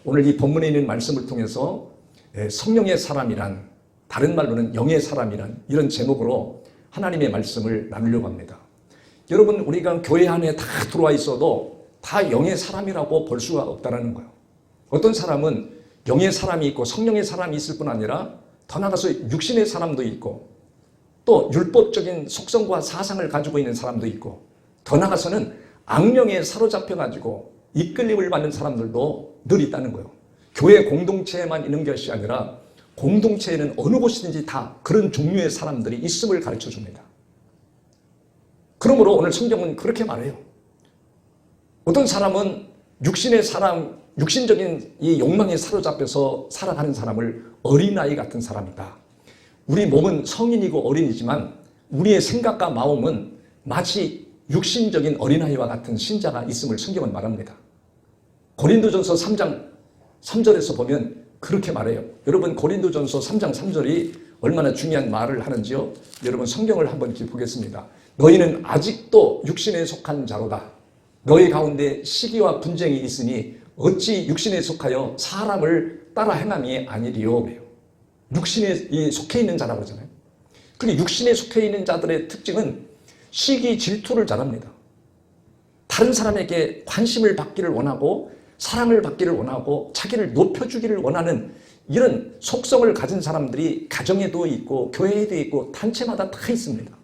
오늘 이 본문에 있는 말씀을 통해서 성령의 사람이란, 다른 말로는 영의 사람이란 이런 제목으로 하나님의 말씀을 나누려고 합니다. 여러분, 우리가 교회 안에 다 들어와 있어도 다 영의 사람이라고 볼 수가 없다는 거예요. 어떤 사람은 영의 사람이 있고 성령의 사람이 있을 뿐 아니라 더 나아가서 육신의 사람도 있고 또 율법적인 속성과 사상을 가지고 있는 사람도 있고 더 나아가서는 악령에 사로잡혀가지고 이끌림을 받는 사람들도 늘 있다는 거예요. 교회 공동체에만 있는 것이 아니라 공동체에는 어느 곳이든지 다 그런 종류의 사람들이 있음을 가르쳐 줍니다. 그러므로 오늘 성경은 그렇게 말해요. 어떤 사람은 육신의 사람, 육신적인 이 욕망에 사로잡혀서 살아가는 사람을 어린아이 같은 사람이다. 우리 몸은 성인이고 어린이지만 우리의 생각과 마음은 마치 육신적인 어린아이와 같은 신자가 있음을 성경은 말합니다. 고린도전서 3장 3절에서 보면 그렇게 말해요. 여러분, 고린도전서 3장 3절이 얼마나 중요한 말을 하는지요? 여러분, 성경을 한번 이렇게 보겠습니다. 너희는 아직도 육신에 속한 자로다. 너희 가운데 시기와 분쟁이 있으니 어찌 육신에 속하여 사람을 따라 행함이 아니리요. 그래요. 육신에 속해 있는 자라고 하잖아요. 그리고 육신에 속해 있는 자들의 특징은 시기 질투를 잘합니다. 다른 사람에게 관심을 받기를 원하고 사랑을 받기를 원하고 자기를 높여주기를 원하는 이런 속성을 가진 사람들이 가정에도 있고 교회에도 있고 단체마다 다 있습니다.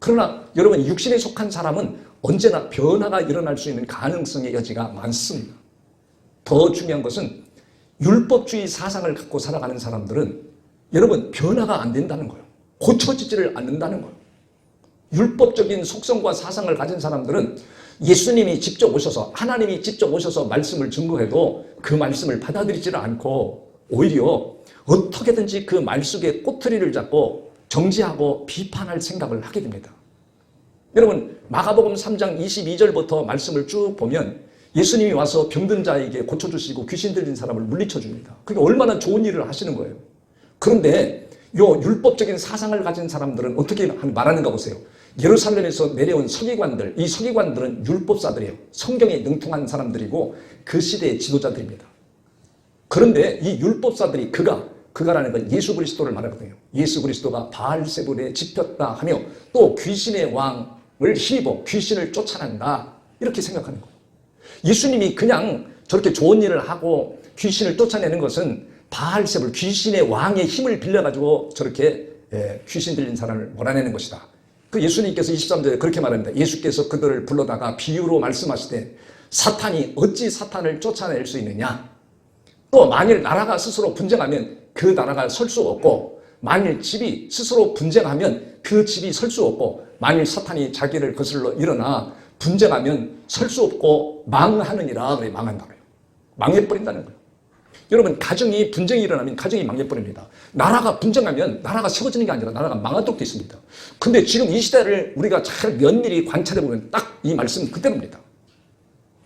그러나 여러분, 육신에 속한 사람은 언제나 변화가 일어날 수 있는 가능성의 여지가 많습니다. 더 중요한 것은 율법주의 사상을 갖고 살아가는 사람들은 여러분, 변화가 안 된다는 거예요. 고쳐지지를 않는다는 거예요. 율법적인 속성과 사상을 가진 사람들은 예수님이 직접 오셔서, 하나님이 직접 오셔서 말씀을 증거해도 그 말씀을 받아들이지를 않고 오히려 어떻게든지 그 말 속에 꼬투리를 잡고 정지하고 비판할 생각을 하게 됩니다. 여러분, 마가복음 3장 22절부터 말씀을 쭉 보면 예수님이 와서 병든 자에게 고쳐주시고 귀신 들린 사람을 물리쳐 줍니다. 그게 얼마나 좋은 일을 하시는 거예요. 그런데 요 율법적인 사상을 가진 사람들은 어떻게 말하는가 보세요. 예루살렘에서 내려온 서기관들, 이 서기관들은 율법사들이에요. 성경에 능통한 사람들이고 그 시대의 지도자들입니다. 그런데 이 율법사들이 그가라는 건 예수 그리스도를 말하거든요. 예수 그리스도가 바알세불에 집혔다 하며 또 귀신의 왕을 힘입어 귀신을 쫓아낸다, 이렇게 생각하는 거예요. 예수님이 그냥 저렇게 좋은 일을 하고 귀신을 쫓아내는 것은 바알세불, 귀신의 왕의 힘을 빌려가지고 저렇게 귀신 들린 사람을 몰아내는 것이다. 그 예수님께서 23절에 그렇게 말합니다. 예수께서 그들을 불러다가 비유로 말씀하시되 사탄이 어찌 사탄을 쫓아낼 수 있느냐. 또 만일 나라가 스스로 분쟁하면 그 나라가 설 수 없고, 만일 집이 스스로 분쟁하면 그 집이 설 수 없고, 만일 사탄이 자기를 거슬러 일어나 분쟁하면 설 수 없고 망하느니라. 그래, 망한다고요. 망해버린다는 거예요. 여러분, 가정이 분쟁이 일어나면 가정이 망해버립니다. 나라가 분쟁하면 나라가 세워지는 게 아니라 나라가 망하도록 되어 있습니다. 근데 지금 이 시대를 우리가 잘 면밀히 관찰해보면 딱 이 말씀은 그대로입니다.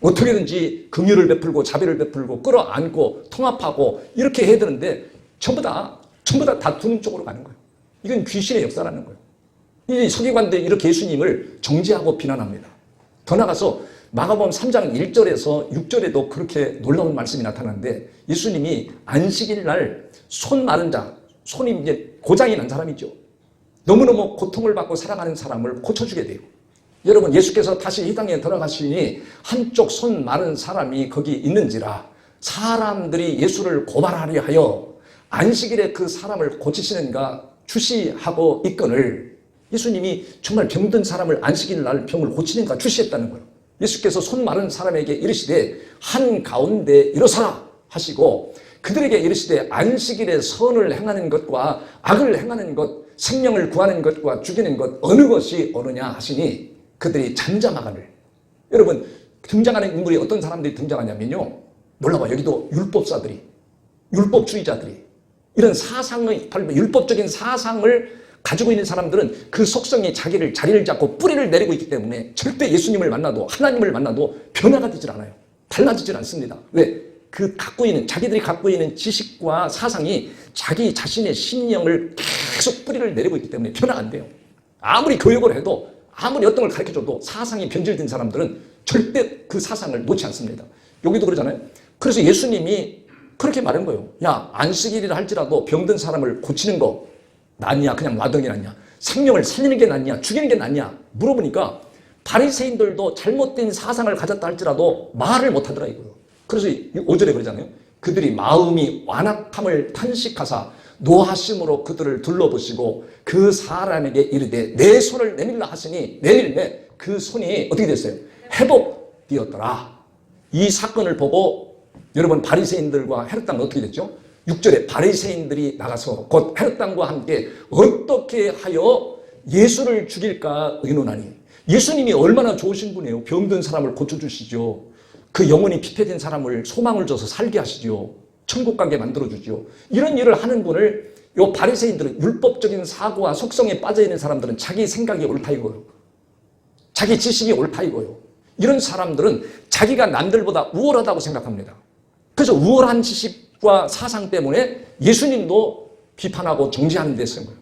어떻게든지 긍휼을 베풀고 자비를 베풀고 끌어안고 통합하고 이렇게 해야 되는데 전부 다 다투는 쪽으로 가는 거예요. 이건 귀신의 역사라는 거예요. 이 서기관들이 이렇게 예수님을 정죄하고 비난합니다. 더 나아가서 마가복음 3장 1절에서 6절에도 그렇게 놀라운 말씀이 나타나는데 예수님이 안식일 날 손 마른 자, 손이 이제 고장이 난 사람이죠. 너무너무 고통을 받고 살아가는 사람을 고쳐주게 돼요. 여러분, 예수께서 다시 이 땅에 들어가시니 한쪽 손 마른 사람이 거기 있는지라 사람들이 예수를 고발하려 하여 안식일에 그 사람을 고치시는가 주시하고 있거늘, 예수님이 정말 병든 사람을 안식일 날 병을 고치는가 주시했다는 거예요. 예수께서 손 마른 사람에게 이르시되 한가운데 일어서라 하시고 그들에게 이르시되 안식일에 선을 행하는 것과 악을 행하는 것, 생명을 구하는 것과 죽이는 것 어느 것이 옳으냐 하시니 그들이 잠잠하거늘. 여러분, 등장하는 인물이 어떤 사람들이 등장하냐면요, 몰라봐, 여기도 율법사들이, 율법주의자들이, 이런 사상의, 율법적인 사상을 가지고 있는 사람들은 그 속성이 자리를 잡고 뿌리를 내리고 있기 때문에 절대 예수님을 만나도 하나님을 만나도 변화가 되질 않아요. 달라지질 않습니다. 왜? 자기들이 갖고 있는 지식과 사상이 자기 자신의 심령을 계속 뿌리를 내리고 있기 때문에 변화가 안 돼요. 아무리 교육을 해도, 아무리 어떤 걸 가르쳐줘도 사상이 변질된 사람들은 절대 그 사상을 놓지 않습니다. 여기도 그러잖아요. 그래서 예수님이 그렇게 말한 거예요. 야, 안식일이라 할지라도 병든 사람을 고치는 거 낫냐, 그냥 놔두는 게 낫냐, 생명을 살리는 게 낫냐, 죽이는 게 낫냐 물어보니까 바리새인들도 잘못된 사상을 가졌다 할지라도 말을 못하더라 이거예요. 그래서 5절에 그러잖아요. 그들이 마음이 완악함을 탄식하사 노하심으로 그들을 둘러보시고 그 사람에게 이르되 내 손을 내밀라 하시니 내밀매 그 손이 어떻게 됐어요? 회복되었더라. 이 사건을 보고 여러분 바리새인들과 헤롯 왕은 어떻게 됐죠? 6절에 바리새인들이 나가서 곧 헤롯 왕과 함께 어떻게 하여 예수를 죽일까 의논하니. 예수님이 얼마나 좋으신 분이에요. 병든 사람을 고쳐주시죠. 그 영혼이 피폐된 사람을 소망을 줘서 살게 하시죠. 천국 가게 만들어주죠. 이런 일을 하는 분을 요 바리새인들은 율법적인 사고와 속성에 빠져있는 사람들은 자기 생각이 옳다 이거예요. 자기 지식이 옳다 이거예요. 이런 사람들은 자기가 남들보다 우월하다고 생각합니다. 그래서 우월한 지식과 사상 때문에 예수님도 비판하고 정죄하는 데 쓴 거예요.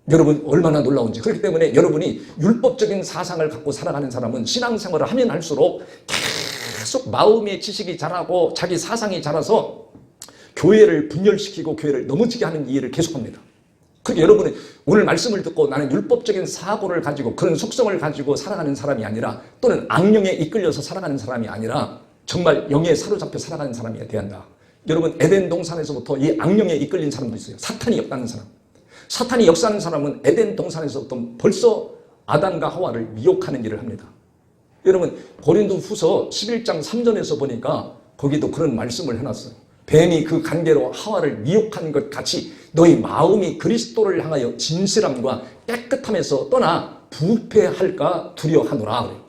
여러분 얼마나 놀라운지. 그렇기 때문에 여러분이 율법적인 사상을 갖고 살아가는 사람은 신앙생활을 하면 할수록 계속 마음의 지식이 자라고 자기 사상이 자라서 교회를 분열시키고 교회를 넘어지게 하는 일을 계속합니다. 그러니까 여러분이 오늘 말씀을 듣고 나는 율법적인 사고를 가지고 그런 속성을 가지고 살아가는 사람이 아니라 또는 악령에 이끌려서 살아가는 사람이 아니라 정말 영에 사로잡혀 살아가는 사람이어야 한다. 여러분 에덴 동산에서부터 이 악령에 이끌린 사람도 있어요. 사탄이 역사하는 사람. 사탄이 역사하는 사람은 에덴 동산에서부터 벌써 아담과 하와를 미혹하는 일을 합니다. 여러분 고린도후서 11장 3절에서 보니까 거기도 그런 말씀을 해놨어요. 뱀이 그 관계로 하와를 미혹한 것 같이 너희 마음이 그리스도를 향하여 진실함과 깨끗함에서 떠나 부패할까 두려워하노라.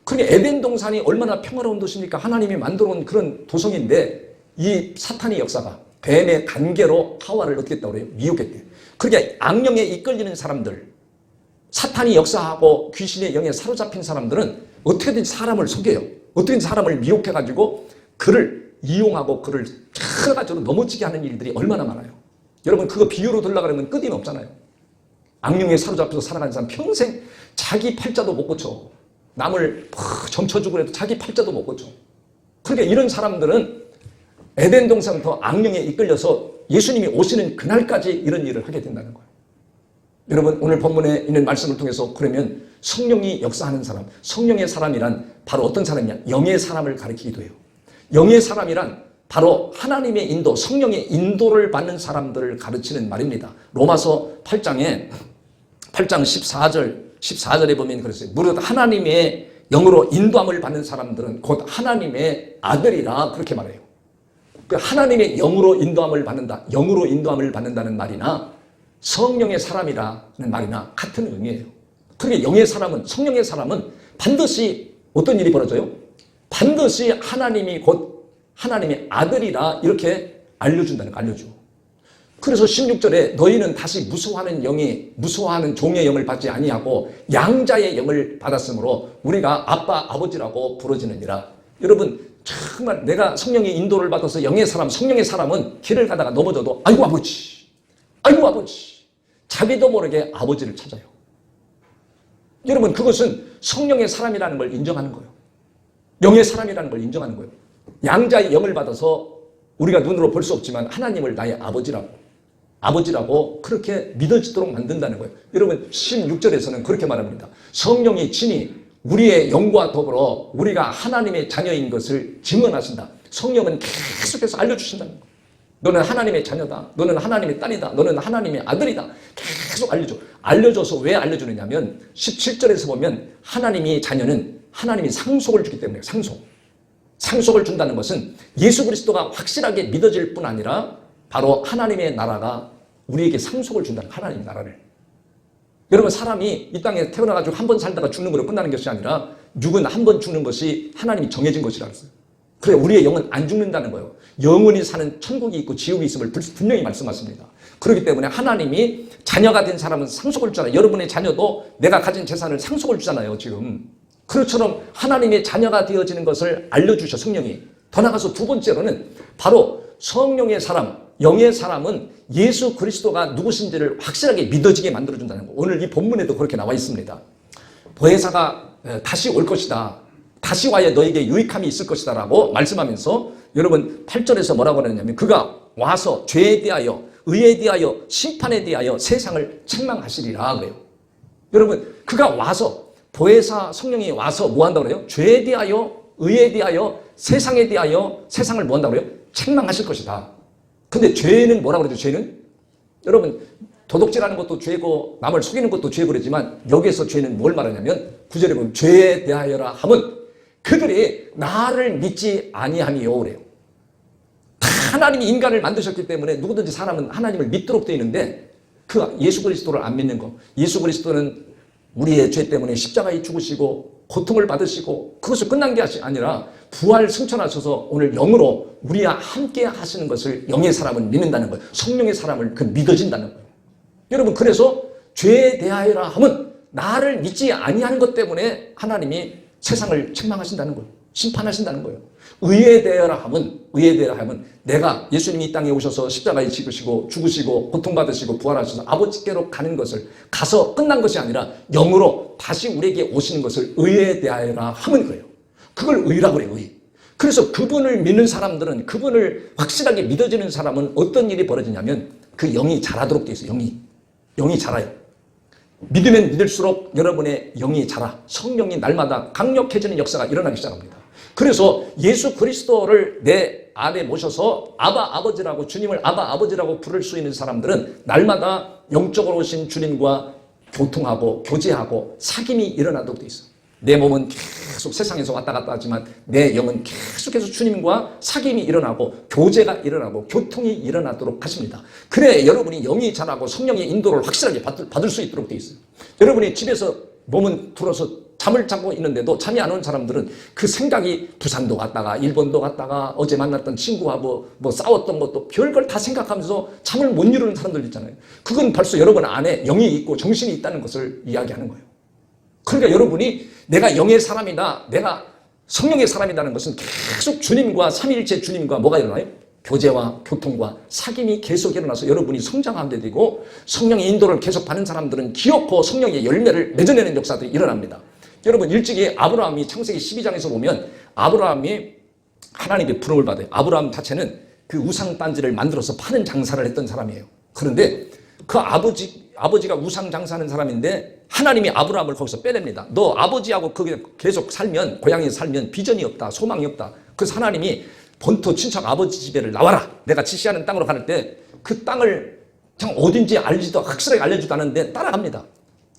그러니까 에덴 동산이 얼마나 평화로운 도시입니까? 하나님이 만들어 온 그런 도성인데 이 사탄의 역사가 뱀의 관계로 하와를 어떻게 했다고 그래요? 미혹했대요. 그러니까 악령에 이끌리는 사람들, 사탄이 역사하고 귀신의 영에 사로잡힌 사람들은 어떻게든 사람을 속여요. 어떻게든 사람을 미혹해가지고 그를 이용하고 그를 쳐가지고 넘어지게 하는 일들이 얼마나 많아요. 여러분 그거 비유로 들려가려면 끝이 없잖아요. 악령에 사로잡혀서 살아가는 사람 평생 자기 팔자도 못 고쳐. 남을 점쳐주고 해도 자기 팔자도 못 고쳐. 그러니까 이런 사람들은 에덴 동산부터 악령에 이끌려서 예수님이 오시는 그날까지 이런 일을 하게 된다는 거예요. 여러분 오늘 본문에 있는 말씀을 통해서 그러면 성령이 역사하는 사람, 성령의 사람이란 바로 어떤 사람이냐? 영의 사람을 가리키기도 해요. 영의 사람이란 바로 하나님의 인도, 성령의 인도를 받는 사람들을 가르치는 말입니다. 로마서 8장 14절에 보면 그랬어요. 무릇 하나님의 영으로 인도함을 받는 사람들은 곧 하나님의 아들이라 그렇게 말해요. 하나님의 영으로 인도함을 받는다. 영으로 인도함을 받는다는 말이나 성령의 사람이라는 말이나 같은 의미예요. 그러니까 영의 사람은, 성령의 사람은 반드시 어떤 일이 벌어져요? 반드시 하나님이 곧 하나님의 아들이라 이렇게 알려준다는 거, 알려줘. 그래서 16절에 너희는 다시 무서워하는 종의 영을 받지 아니하고 양자의 영을 받았으므로 우리가 아빠, 아버지라고 부르짖느니라. 여러분 정말 내가 성령의 인도를 받아서 영의 사람, 성령의 사람은 길을 가다가 넘어져도 아이고 아버지, 아이고 아버지, 자기도 모르게 아버지를 찾아요. 여러분 그것은 성령의 사람이라는 걸 인정하는 거예요. 영의 사람이라는 걸 인정하는 거예요. 양자의 영을 받아서 우리가 눈으로 볼 수 없지만 하나님을 나의 아버지라고 그렇게 믿어지도록 만든다는 거예요. 여러분 16절에서는 그렇게 말합니다. 성령이 친히 우리의 영과 더불어 우리가 하나님의 자녀인 것을 증언하신다. 성령은 계속해서 알려주신다는 거예요. 너는 하나님의 자녀다. 너는 하나님의 딸이다. 너는 하나님의 아들이다. 계속 알려줘. 알려줘서 왜 알려주느냐면 17절에서 보면 하나님의 자녀는 하나님이 상속을 주기 때문에 상속을 준다는 것은 예수 그리스도가 확실하게 믿어질 뿐 아니라 바로 하나님의 나라가 우리에게 상속을 준다는 하나님의 나라를. 여러분 사람이 이 땅에 태어나가지고 한 번 살다가 죽는 거로 끝나는 것이 아니라 육은 한 번 죽는 것이 하나님이 정해진 것이라고 했어요. 그래 우리의 영은 안 죽는다는 거예요. 영원히 사는 천국이 있고 지옥이 있음을 분명히 말씀하십니다. 그렇기 때문에 하나님이 자녀가 된 사람은 상속을 주잖아요. 여러분의 자녀도 내가 가진 재산을 상속을 주잖아요. 지금 그것처럼 하나님의 자녀가 되어지는 것을 알려주셔 성령이. 더 나가서 두 번째로는 바로 성령의 사람, 영의 사람은 예수 그리스도가 누구신지를 확실하게 믿어지게 만들어준다는 거. 오늘 이 본문에도 그렇게 나와 있습니다. 보혜사가 다시 올 것이다. 다시 와야 너에게 유익함이 있을 것이다 라고 말씀하면서 여러분 8절에서 뭐라고 하느냐면 그가 와서 죄에 대하여 의에 대하여 심판에 대하여 세상을 책망하시리라 그래요. 여러분 그가 와서 보혜사 성령이 와서 뭐 한다고 그래요? 죄에 대하여 의에 대하여 세상에 대하여 세상을 뭐 한다고 그래요? 책망하실 것이다. 근데 죄는 뭐라고 그러죠? 죄는 여러분 도둑질하는 것도 죄고 남을 속이는 것도 죄고 그러지만 여기에서 죄는 뭘 말하냐면 9절에 보면 죄에 대하여라 함은 그들이 나를 믿지 아니함이요 그래요. 하나님이 인간을 만드셨기 때문에 누구든지 사람은 하나님을 믿도록 되어 있는데 그 예수 그리스도를 안 믿는 거, 예수 그리스도는 우리의 죄 때문에 십자가에 죽으시고 고통을 받으시고 그것을 끝난 게 아니라 부활 승천하셔서 오늘 영으로 우리와 함께 하시는 것을 영의 사람은 믿는다는 거예요. 성령의 사람을 그 믿어진다는 거예요. 여러분 그래서 죄에 대하여라 함은 나를 믿지 아니하는 것 때문에 하나님이 세상을 책망하신다는 거예요. 심판하신다는 거예요. 의에 대하여라 함은 내가 예수님이 이 땅에 오셔서 십자가에 지으시고 죽으시고 고통받으시고 부활하셔서 아버지께로 가는 것을 가서 끝난 것이 아니라 영으로 다시 우리에게 오시는 것을 의에 대하여라 함은 거예요. 그걸 의라고 그래요. 의. 그래서 그분을 믿는 사람들은 그분을 확실하게 믿어지는 사람은 어떤 일이 벌어지냐면 그 영이 자라도록 돼 있어요. 영이 자라요. 믿으면 믿을수록 여러분의 영이 자라 성령이 날마다 강력해지는 역사가 일어나기 시작합니다. 그래서 예수 그리스도를 내 안에 모셔서 아버지라고 주님을 아버지라고 부를 수 있는 사람들은 날마다 영적으로 오신 주님과 교통하고 교제하고 사귐이 일어나도록 돼 있어요. 내 몸은 계속 세상에서 왔다 갔다 하지만 내 영은 계속해서 주님과 사귐이 일어나고 교제가 일어나고 교통이 일어나도록 하십니다. 그래 여러분이 영이 자라고 성령의 인도를 확실하게 받을 수 있도록 돼 있어요. 여러분이 집에서 몸은 들어서 잠을 자고 있는데도 잠이 안 오는 사람들은 그 생각이 부산도 갔다가 일본도 갔다가 어제 만났던 친구하고 뭐 싸웠던 것도 별걸 다 생각하면서 잠을 못 이루는 사람들 있잖아요. 그건 벌써 여러분 안에 영이 있고 정신이 있다는 것을 이야기하는 거예요. 그러니까 여러분이 내가 영의 사람이다, 내가 성령의 사람이라는 것은 계속 주님과 삼위일체 주님과 뭐가 일어나요? 교제와 교통과 사귐이 계속 일어나서 여러분이 성장하게 되고 성령의 인도를 계속 받는 사람들은 기어코 성령의 열매를 맺어내는 역사들이 일어납니다. 여러분 일찍이 아브라함이 창세기 12장에서 보면 아브라함이 하나님의 부름을 받아요. 아브라함 자체는 그 우상 단지를 만들어서 파는 장사를 했던 사람이에요. 그런데 그 아버지가 우상 장사하는 사람인데 하나님이 아브라함을 거기서 빼냅니다. 너 아버지하고 거기 계속 살면 고향에 살면 비전이 없다, 소망이 없다. 그래서 하나님이 본토 친척 아버지 집에를 나와라. 내가 지시하는 땅으로 가는 때 그 땅을 참 어딘지 알지도 확실하게 알려주지도 않았는데 따라갑니다.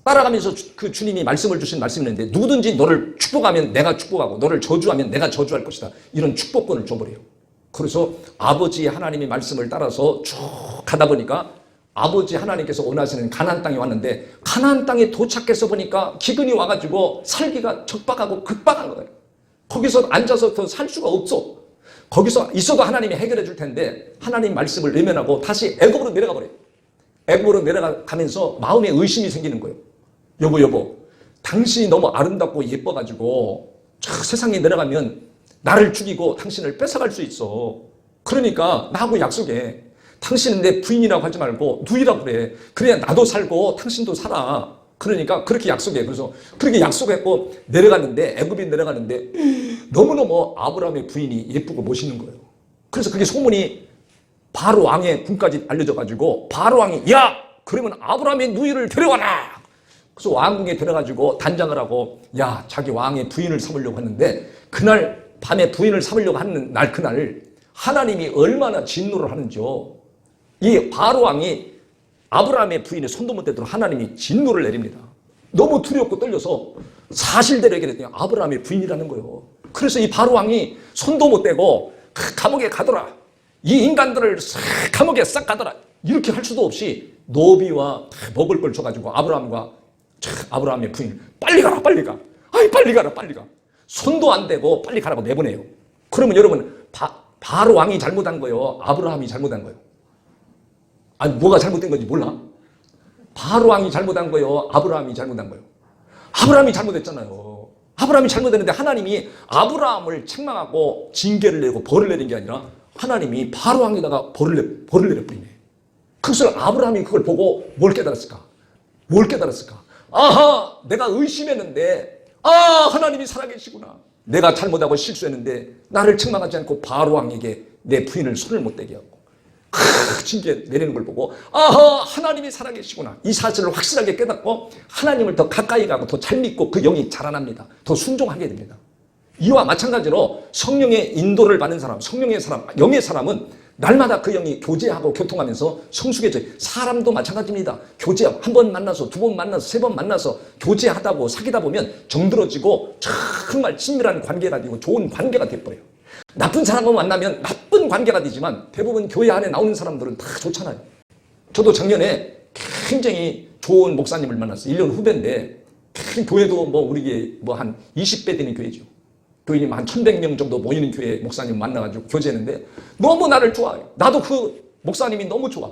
따라가면서 그 주님이 말씀을 주신 말씀이 있는데 누구든지 너를 축복하면 내가 축복하고 너를 저주하면 내가 저주할 것이다. 이런 축복권을 줘버려요. 그래서 아버지 하나님의 말씀을 따라서 쭉 가다 보니까 아버지 하나님께서 원하시는 가나안 땅에 왔는데 가나안 땅에 도착해서 보니까 기근이 와가지고 살기가 적박하고 극박한 거예요. 거기서 앉아서 더 살 수가 없어. 거기서 있어도 하나님이 해결해 줄 텐데 하나님 말씀을 외면하고 다시 애굽으로 내려가 버려요. 애굽으로 내려가면서 마음에 의심이 생기는 거예요. 여보 당신이 너무 아름답고 예뻐가지고 세상에 내려가면 나를 죽이고 당신을 뺏어갈 수 있어. 그러니까 나하고 약속해. 당신은 내 부인이라고 하지 말고 누이라고 그래. 그래야 나도 살고 당신도 살아. 그러니까 그렇게 약속해. 그래서 그렇게 약속했고 내려갔는데 애굽에 내려가는데 너무너무 아브라함의 부인이 예쁘고 멋있는 거예요. 그래서 그게 소문이 바로 왕의 군까지 알려져가지고 바로 왕이 야 그러면 아브라함의 누이를 데려와라. 그래서 왕궁에 들어가지고 단장을 하고 야 자기 왕의 부인을 삼으려고 했는데 그날 밤에 부인을 삼으려고 하는 날 그날 하나님이 얼마나 진노를 하는지요. 이 바로 왕이 아브라함의 부인의 손도 못 대도록 하나님이 진노를 내립니다. 너무 두렵고 떨려서 사실대로 얘기했더니 아브라함의 부인이라는 거예요. 그래서 이 바로 왕이 손도 못 대고 감옥에 가더라. 이 인간들을 감옥에 싹 가더라. 이렇게 할 수도 없이 노비와 먹을 걸 줘가지고 아브라함의 부인 빨리 가라 빨리 가. 아이 빨리 가라 빨리 가. 손도 안 대고 빨리 가라고 내보내요. 그러면 여러분 바로 왕이 잘못한 거예요? 아브라함이 잘못한 거예요? 아니 뭐가 잘못된 건지 몰라? 바로 왕이 잘못한 거예요? 아브라함이 잘못한 거예요? 아브라함이 잘못했잖아요. 아브라함이 잘못했는데 하나님이 아브라함을 책망하고 징계를 내고 벌을 내린 게 아니라 하나님이 바로 왕에다가 벌을 내려버리네. 그래서 아브라함이 그걸 보고 뭘 깨달았을까? 아하 내가 의심했는데 하나님이 살아계시구나. 내가 잘못하고 실수했는데 나를 책망하지 않고 바로 왕에게 내 부인을 손을 못 대게 하고 징계 내리는 걸 보고 아하, 하나님이 살아계시구나, 이 사실을 확실하게 깨닫고 하나님을 더 가까이 가고 더 잘 믿고 그 영이 자라납니다. 더 순종하게 됩니다. 이와 마찬가지로 성령의 인도를 받는 사람, 성령의 사람, 영의 사람은 날마다 그 영이 교제하고 교통하면서 성숙해져요. 사람도 마찬가지입니다. 교제하고 한 번 만나서 두 번 만나서 세 번 만나서 교제하다 사귀다 보면 정들어지고 정말 친밀한 관계가 되고 좋은 관계가 돼버려요. 나쁜 사람을 만나면 나쁜 관계가 되지만 대부분 교회 안에 나오는 사람들은 다 좋잖아요. 저도 작년에 굉장히 좋은 목사님을 만났어요. 1년 후배인데 교회도 우리 한 20배 되는 교회죠. 교인이 한 1100명 정도 모이는 교회 목사님 만나가지고 교제했는데 너무 나를 좋아해요. 나도 그 목사님이 너무 좋아.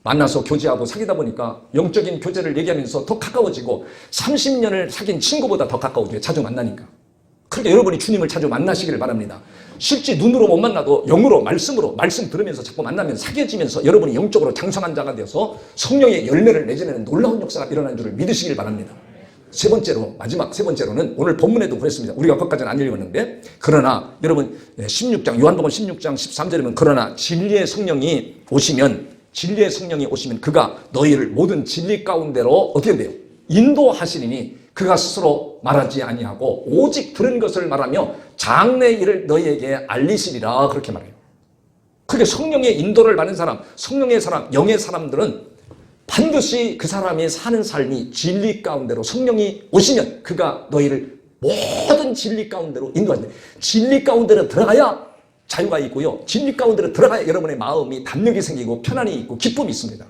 만나서 교제하고 사귀다 보니까 영적인 교제를 얘기하면서 더 가까워지고 30년을 사귄 친구보다 더 가까워져요. 자주 만나니까. 그러니까 여러분이 주님을 자주 만나시기를 바랍니다. 실제 눈으로 못 만나도 영으로 말씀으로 말씀 들으면서 자꾸 만나면 사귀어지면서 여러분이 영적으로 장성한 자가 되어서 성령의 열매를 내지내는 놀라운 역사가 일어나는 줄을 믿으시길 바랍니다. 세 번째로, 마지막 세 번째로는 오늘 본문에도 그랬습니다. 우리가 거기까지는 안 읽었는데, 그러나 여러분 16장 요한복음 16장 13절이면 그러나 진리의 성령이 오시면 그가 너희를 모든 진리 가운데로 어떻게 돼요? 인도하시리니 그가 스스로 말하지 아니하고 오직 들은 것을 말하며 장래의 일을 너희에게 알리시리라, 그렇게 말해요. 그렇게 성령의 인도를 받는 사람, 성령의 사람, 영의 사람들은 반드시 그 사람이 사는 삶이 진리 가운데로 성령이 오시면 그가 너희를 모든 진리 가운데로 인도하신다. 진리 가운데로 들어가야 자유가 있고요. 진리 가운데로 들어가야 여러분의 마음이 담력이 생기고 편안이 있고 기쁨이 있습니다.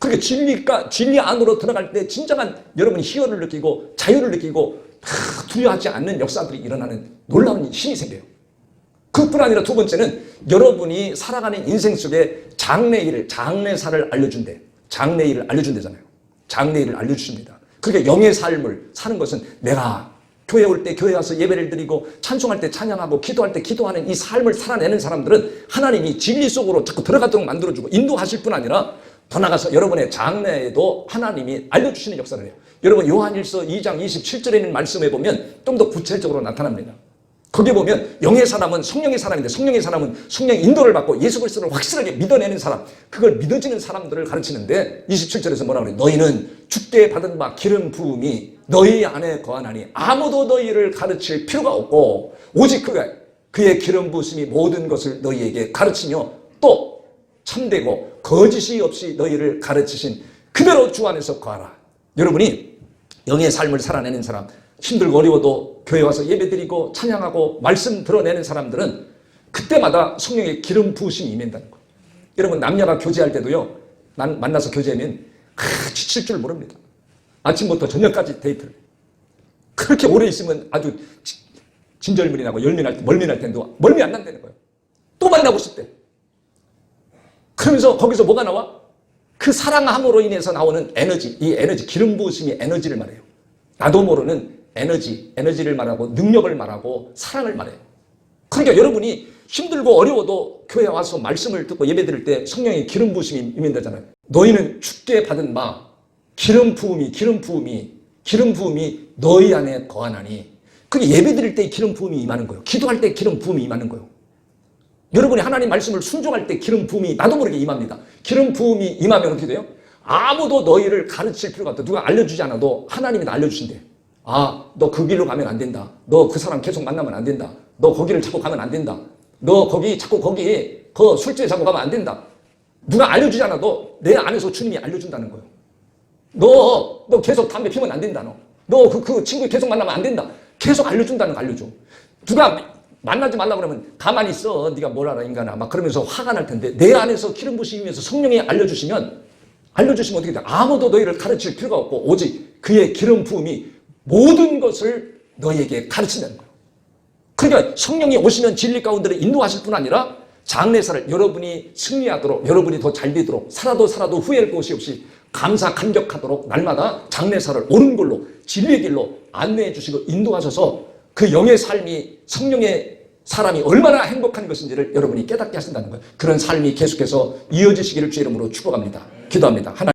그러니까 진리 안으로 들어갈 때 진정한 여러분이 희열을 느끼고 자유를 느끼고 두려워하지 않는 역사들이 일어나는 놀라운 힘이 생겨요. 그뿐 아니라 두 번째는 여러분이 살아가는 인생 속에 장래사를 알려준대. 장래일을 알려준대잖아요. 장래일을 알려주십니다. 그러니까 영의 삶을 사는 것은 내가 교회 올 때 교회 와서 예배를 드리고 찬송할 때 찬양하고 기도할 때 기도하는 이 삶을 살아내는 사람들은 하나님이 진리 속으로 자꾸 들어가도록 만들어주고 인도하실 뿐 아니라 더 나가서 여러분의 장래에도 하나님이 알려주시는 역사를 해요. 여러분 요한일서 2장 27절에 있는 말씀에 보면 좀 더 구체적으로 나타납니다. 거기에 보면 영의 사람은 성령의 사람인데 성령의 사람은 성령의 인도를 받고 예수 그리스도를 확실하게 믿어내는 사람, 그걸 믿어지는 사람들을 가르치는데 27절에서 뭐라고 그래요? 너희는 주께 받은 바 기름 부음이 너희 안에 거하나니 아무도 너희를 가르칠 필요가 없고 오직 그의 기름 부으심이 모든 것을 너희에게 가르치며 또 참되고 거짓이 없이 너희를 가르치신 그대로 주 안에서 거하라. 여러분이 영의 삶을 살아내는 사람, 힘들고 어려워도 교회 와서 예배드리고 찬양하고 말씀 들어내는 사람들은 그때마다 성령의 기름 부으심이 임한다는 거예요. 여러분 남녀가 교제할 때도요, 만나서 교제하면 지칠 줄 모릅니다. 아침부터 저녁까지 데이트를. 그렇게 오래 있으면 아주 진절미리 나고 멀미 날 텐데 멀미 안 난다는 거예요. 또 만나고 싶대. 그러면서 거기서 뭐가 나와? 그 사랑함으로 인해서 나오는 에너지, 이 에너지, 기름 부으심이 에너지를 말해요. 나도 모르는 에너지를 말하고 능력을 말하고 사랑을 말해요. 그러니까 여러분이 힘들고 어려워도 교회에 와서 말씀을 듣고 예배 드릴 때 성령의 기름 부으심이 임한다잖아요. 너희는 주께 받은 바 기름 부음이 너희 안에 거하나니. 그게 예배 드릴 때 기름 부음이 임하는 거예요. 기도할 때 기름 부음이 임하는 거예요. 여러분이 하나님 말씀을 순종할 때 기름 부음이 나도 모르게 임합니다. 기름 부음이 임하면 어떻게 돼요? 아무도 너희를 가르칠 필요가 없다. 누가 알려주지 않아도 하나님이 다 알려주신대. 아, 너 그 길로 가면 안 된다. 너 그 사람 계속 만나면 안 된다. 너 거기를 자꾸 가면 안 된다. 너 자꾸 그 술집에 자꾸 가면 안 된다. 누가 알려주지 않아도 내 안에서 주님이 알려준다는 거예요. 너 계속 담배 피우면 안 된다. 너 그 친구 계속 만나면 안 된다. 계속 알려준다는 거 알려줘. 누가 만나지 말라고 그러면 가만히 있어. 네가 뭘 알아 인간아. 막 그러면서 화가 날 텐데 내 안에서 기름 부으시면서 성령이 알려주시면 어떻게 돼? 아무도 너희를 가르칠 필요가 없고 오직 그의 기름 부음이 모든 것을 너희에게 가르친다는 거예요. 그러니까 성령이 오시면 진리 가운데로 인도하실 뿐 아니라 장래사를 여러분이 승리하도록 여러분이 더 잘 되도록 살아도 후회할 것이 없이 감격하도록 날마다 장래사를 옳은 걸로 진리의 길로 안내해 주시고 인도하셔서 그 영의 삶이 성령의 사람이 얼마나 행복한 것인지를 여러분이 깨닫게 하신다는 거예요. 그런 삶이 계속해서 이어지시기를 주의 이름으로 축복합니다. 기도합니다. 하나님.